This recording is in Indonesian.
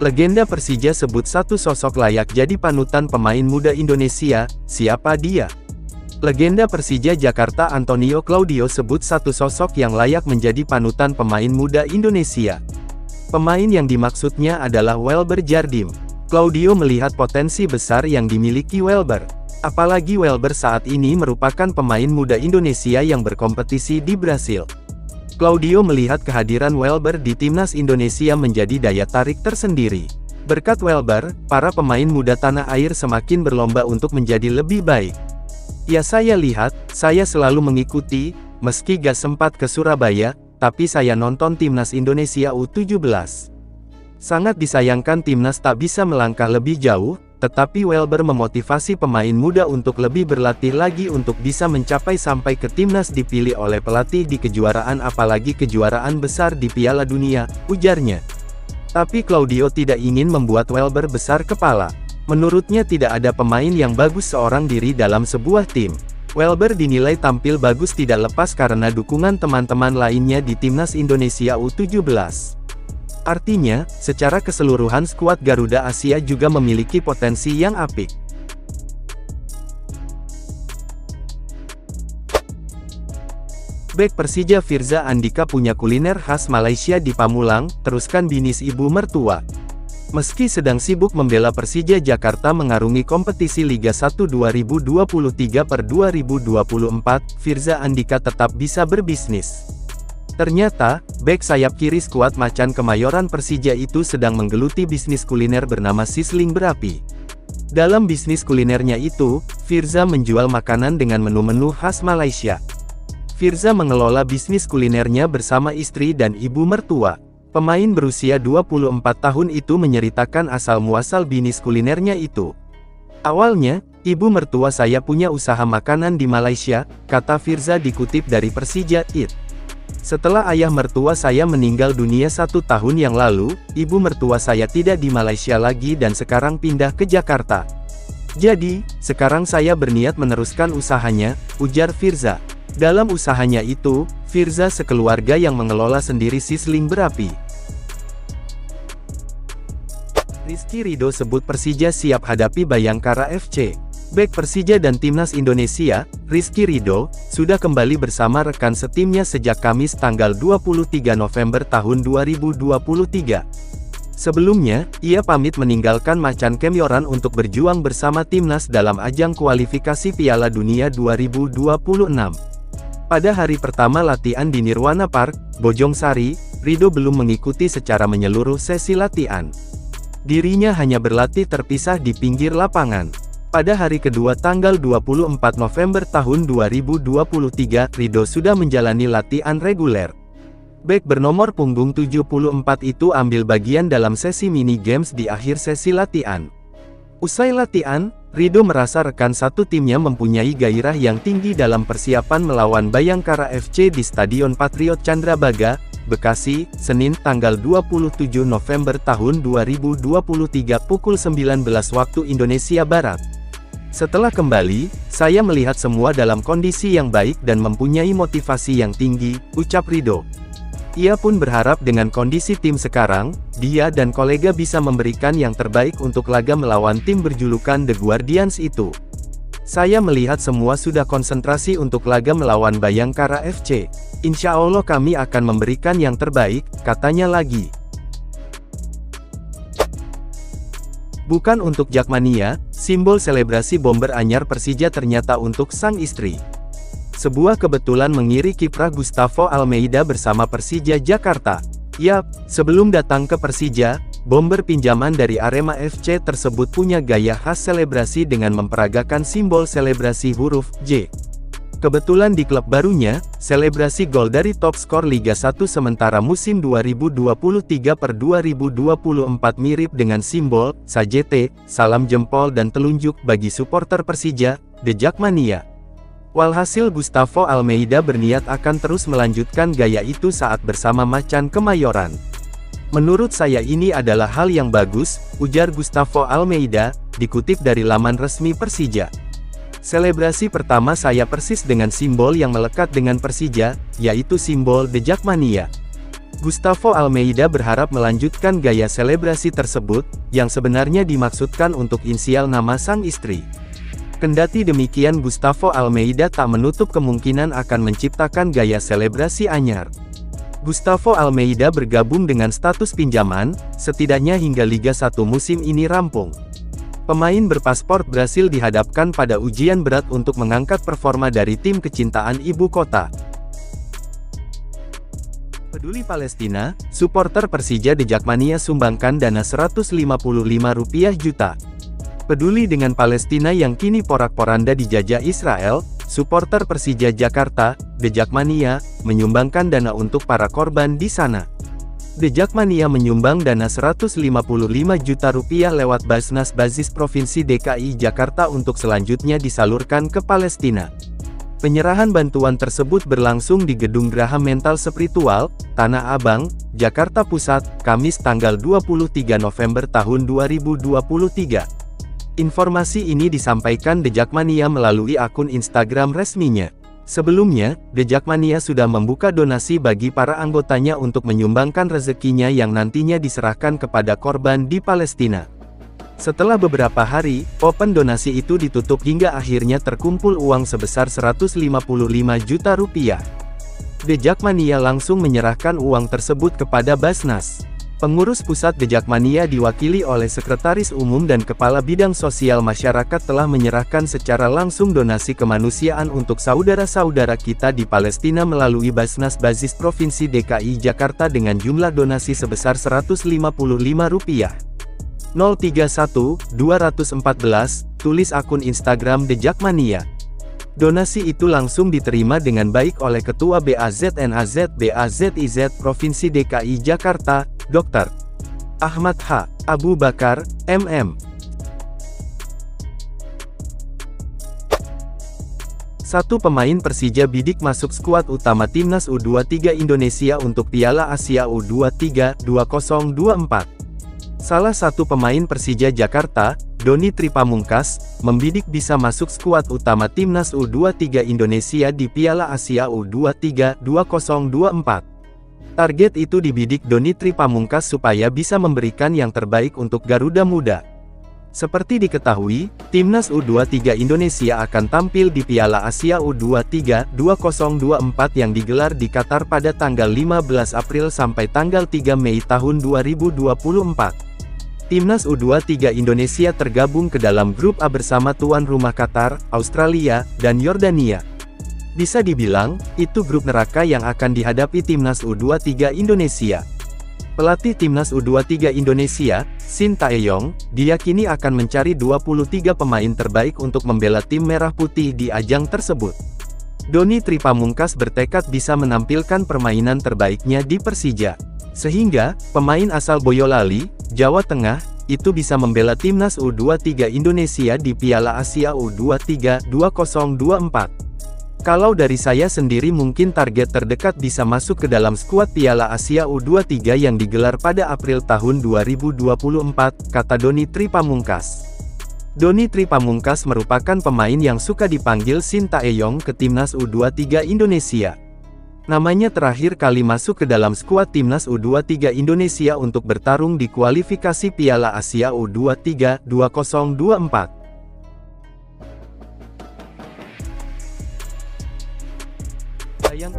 Legenda Persija sebut satu sosok layak jadi panutan pemain muda Indonesia, siapa dia? Legenda Persija Jakarta Antonio Claudio sebut satu sosok yang layak menjadi panutan pemain muda Indonesia. Pemain yang dimaksudnya adalah Welber Jardim. Claudio melihat potensi besar yang dimiliki Welber. Apalagi Welber saat ini merupakan pemain muda Indonesia yang berkompetisi di Brasil. Claudio melihat kehadiran Welber di timnas Indonesia menjadi daya tarik tersendiri. Berkat Welber, para pemain muda tanah air semakin berlomba untuk menjadi lebih baik. Ya, saya lihat, saya selalu mengikuti, meski gak sempat ke Surabaya, tapi saya nonton timnas Indonesia U17. Sangat disayangkan timnas tak bisa melangkah lebih jauh, tetapi Welber memotivasi pemain muda untuk lebih berlatih lagi untuk bisa mencapai sampai ke timnas dipilih oleh pelatih di kejuaraan, apalagi kejuaraan besar di Piala Dunia, ujarnya. Tapi Claudio tidak ingin membuat Welber besar kepala. Menurutnya tidak ada pemain yang bagus seorang diri dalam sebuah tim. Welber dinilai tampil bagus tidak lepas karena dukungan teman-teman lainnya di timnas Indonesia U17. Artinya, secara keseluruhan skuad Garuda Asia juga memiliki potensi yang apik. Bek Persija Firza Andika punya kuliner khas Malaysia di Pamulang, teruskan bisnis ibu mertua. Meski sedang sibuk membela Persija Jakarta mengarungi kompetisi Liga 1 2023/2024, Firza Andika tetap bisa berbisnis. Ternyata, bek sayap kiri skuad Macan Kemayoran Persija itu sedang menggeluti bisnis kuliner bernama Sizzling Berapi. Dalam bisnis kulinernya itu, Firza menjual makanan dengan menu-menu khas Malaysia. Firza mengelola bisnis kulinernya bersama istri dan ibu mertua. Pemain berusia 24 tahun itu menceritakan asal-muasal bisnis kulinernya itu. Awalnya, ibu mertua saya punya usaha makanan di Malaysia, kata Firza dikutip dari Persija It. Setelah ayah mertua saya meninggal dunia 1 tahun yang lalu, ibu mertua saya tidak di Malaysia lagi dan sekarang pindah ke Jakarta. Jadi, sekarang saya berniat meneruskan usahanya, ujar Firza. Dalam usahanya itu, Firza sekeluarga yang mengelola sendiri Sizzling Berapi. Rizky Ridho sebut Persija siap hadapi Bayangkara FC. Bek Persija dan Timnas Indonesia, Rizky Ridho, sudah kembali bersama rekan setimnya sejak Kamis tanggal 23 November tahun 2023. Sebelumnya, ia pamit meninggalkan Macan Kemayoran untuk berjuang bersama Timnas dalam ajang kualifikasi Piala Dunia 2026. Pada hari pertama latihan di Nirwana Park, Bojongsari, Ridho belum mengikuti secara menyeluruh sesi latihan. Dirinya hanya berlatih terpisah di pinggir lapangan. Pada hari kedua tanggal 24 November tahun 2023, Ridho sudah menjalani latihan reguler. Bek bernomor punggung 74 itu ambil bagian dalam sesi mini games di akhir sesi latihan. Usai latihan, Ridho merasa rekan satu timnya mempunyai gairah yang tinggi dalam persiapan melawan Bayangkara FC di Stadion Patriot Candrabaga, Bekasi, Senin tanggal 27 November tahun 2023 pukul 19 waktu Indonesia Barat. Setelah kembali, saya melihat semua dalam kondisi yang baik dan mempunyai motivasi yang tinggi, ucap Ridho. Ia pun berharap dengan kondisi tim sekarang, dia dan kolega bisa memberikan yang terbaik untuk laga melawan tim berjulukan The Guardians itu. Saya melihat semua sudah konsentrasi untuk laga melawan Bayangkara FC. Insya Allah kami akan memberikan yang terbaik, katanya lagi. Bukan untuk Jakmania, simbol selebrasi bomber anyar Persija ternyata untuk sang istri. Sebuah kebetulan mengiringi kiprah Gustavo Almeida bersama Persija Jakarta. Yap, sebelum datang ke Persija, bomber pinjaman dari Arema FC tersebut punya gaya khas selebrasi dengan memperagakan simbol selebrasi huruf J. Kebetulan di klub barunya, selebrasi gol dari top skor Liga 1 sementara musim 2023/2024 mirip dengan simbol SAJT, salam jempol dan telunjuk bagi supporter Persija, The Jakmania. Walhasil Gustavo Almeida berniat akan terus melanjutkan gaya itu saat bersama Macan Kemayoran. Menurut saya ini adalah hal yang bagus, ujar Gustavo Almeida, dikutip dari laman resmi Persija. Selebrasi pertama saya persis dengan simbol yang melekat dengan Persija, yaitu simbol The Jakmania. Gustavo Almeida berharap melanjutkan gaya selebrasi tersebut, yang sebenarnya dimaksudkan untuk inisial nama sang istri. Kendati demikian, Gustavo Almeida tak menutup kemungkinan akan menciptakan gaya selebrasi anyar. Gustavo Almeida bergabung dengan status pinjaman, setidaknya hingga Liga 1 musim ini rampung. Pemain berpaspor Brasil dihadapkan pada ujian berat untuk mengangkat performa dari tim kecintaan ibu kota. Peduli Palestina, supporter Persija The Jackmania sumbangkan dana Rp155 juta. Peduli dengan Palestina yang kini porak-poranda dijajah Israel, supporter Persija Jakarta, The Jackmania, menyumbangkan dana untuk para korban di sana. The Jackmania menyumbang dana Rp155 juta lewat Basnas Basis Provinsi DKI Jakarta untuk selanjutnya disalurkan ke Palestina. Penyerahan bantuan tersebut berlangsung di Gedung Graha Mental Spiritual, Tanah Abang, Jakarta Pusat, Kamis tanggal 23 November tahun 2023. Informasi ini disampaikan The Jackmania melalui akun Instagram resminya. Sebelumnya, The Jackmania sudah membuka donasi bagi para anggotanya untuk menyumbangkan rezekinya yang nantinya diserahkan kepada korban di Palestina. Setelah beberapa hari, open donasi itu ditutup hingga akhirnya terkumpul uang sebesar Rp155 juta. The Jackmania langsung menyerahkan uang tersebut kepada Basnas. Pengurus pusat The Jackmania diwakili oleh Sekretaris Umum dan Kepala Bidang Sosial Masyarakat telah menyerahkan secara langsung donasi kemanusiaan untuk saudara-saudara kita di Palestina melalui Basnas Basis Provinsi DKI Jakarta dengan jumlah donasi sebesar Rp155. 031-214, tulis akun Instagram The Jackmania. Donasi itu langsung diterima dengan baik oleh Ketua BAZNAZ-BAZIZ Provinsi DKI Jakarta, Dr. Ahmad H. Abu Bakar, MM. Satu pemain Persija bidik masuk skuad utama Timnas U23 Indonesia untuk Piala Asia U23 2024. Salah satu pemain Persija Jakarta, Doni Tripamungkas, membidik bisa masuk skuad utama Timnas U23 Indonesia di Piala Asia U23 2024. Target itu dibidik Doni Tripamungkas supaya bisa memberikan yang terbaik untuk Garuda Muda. Seperti diketahui, Timnas U23 Indonesia akan tampil di Piala Asia U23 2024 yang digelar di Qatar pada tanggal 15 April sampai tanggal 3 Mei tahun 2024. Timnas U23 Indonesia tergabung ke dalam grup A bersama tuan rumah Qatar, Australia, dan Yordania. Bisa dibilang, itu grup neraka yang akan dihadapi Timnas U23 Indonesia. Pelatih Timnas U23 Indonesia, Shin Tae-yong, diyakini akan mencari 23 pemain terbaik untuk membela tim merah putih di ajang tersebut. Doni Tripamungkas bertekad bisa menampilkan permainan terbaiknya di Persija. Sehingga, pemain asal Boyolali, Jawa Tengah, itu bisa membela Timnas U23 Indonesia di Piala Asia U23 2024. Kalau dari saya sendiri mungkin target terdekat bisa masuk ke dalam skuad Piala Asia U23 yang digelar pada April tahun 2024, kata Doni Tripamungkas. Doni Tripamungkas merupakan pemain yang suka dipanggil Shin Tae-yong ke Timnas U23 Indonesia. Namanya terakhir kali masuk ke dalam skuad Timnas U23 Indonesia untuk bertarung di kualifikasi Piala Asia U23 2024. Sayang.